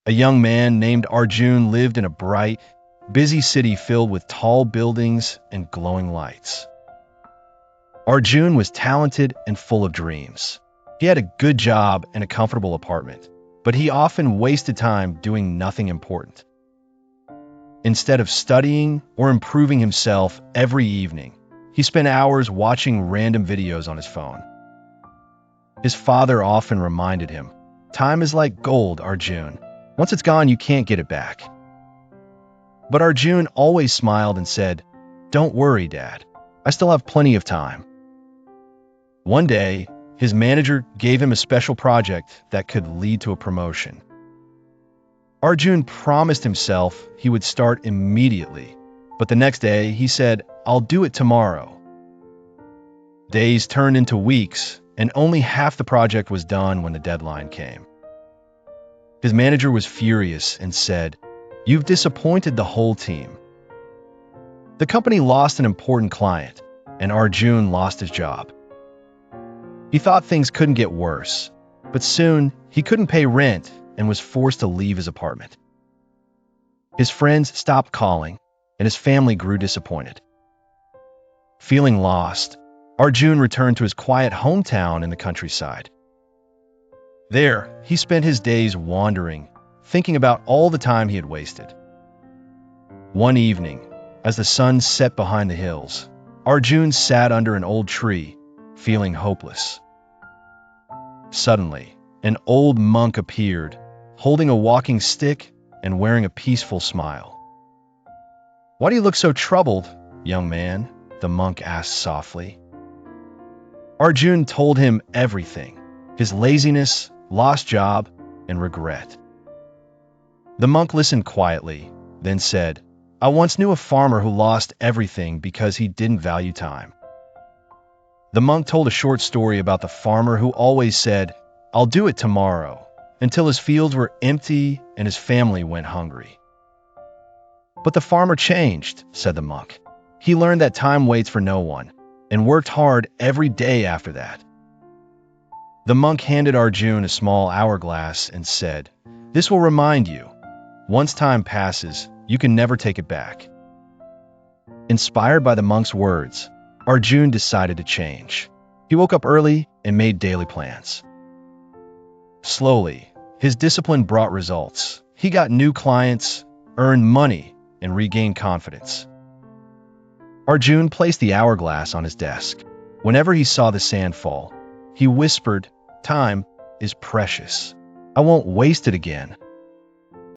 A young man named Arjun lived in a bright, busy city filled with tall buildings and glowing lights. Arjun was talented and full of dreams. He had a good job and a comfortable apartment, but he often wasted time doing nothing important. Instead of studying or improving himself every evening, he spent hours watching random videos on his phone. His father often reminded him, "Time is like gold, Arjun. Once it's gone, you can't get it back." But Arjun always smiled and said, "Don't worry, Dad. I still have plenty of time." One day, his manager gave him a special project that could lead to a promotion. Arjun promised himself he would start immediately, but the next day he said, "I'll do it tomorrow." Days turned into weeks, and only half the project was done when the deadline came. His manager was furious and said, "You've disappointed the whole team." The company lost an important client, and Arjun lost his job. He thought things couldn't get worse, but soon he couldn't pay rent and was forced to leave his apartment. His friends stopped calling, and his family grew disappointed. Feeling lost, Arjun returned to his quiet hometown in the countryside. There, he spent his days wandering, thinking about all the time he had wasted. One evening, as the sun set behind the hills, Arjun sat under an old tree, feeling hopeless. Suddenly, an old monk appeared, holding a walking stick and wearing a peaceful smile. "Why do you look so troubled, young man?" the monk asked softly. Arjun told him everything: his laziness, lost job, and regret. The monk listened quietly, then said, "I once knew a farmer who lost everything because he didn't value time." The monk told a short story about the farmer who always said, "I'll do it tomorrow," until his fields were empty and his family went hungry. "But the farmer changed," said the monk. "He learned that time waits for no one, and worked hard every day after that." The monk handed Arjun a small hourglass and said, "This will remind you, once time passes, you can never take it back." Inspired by the monk's words, Arjun decided to change. He woke up early and made daily plans. Slowly, his discipline brought results. He got new clients, earned money, and regained confidence. Arjun placed the hourglass on his desk. Whenever he saw the sand fall, he whispered, "Time is precious. I won't waste it again."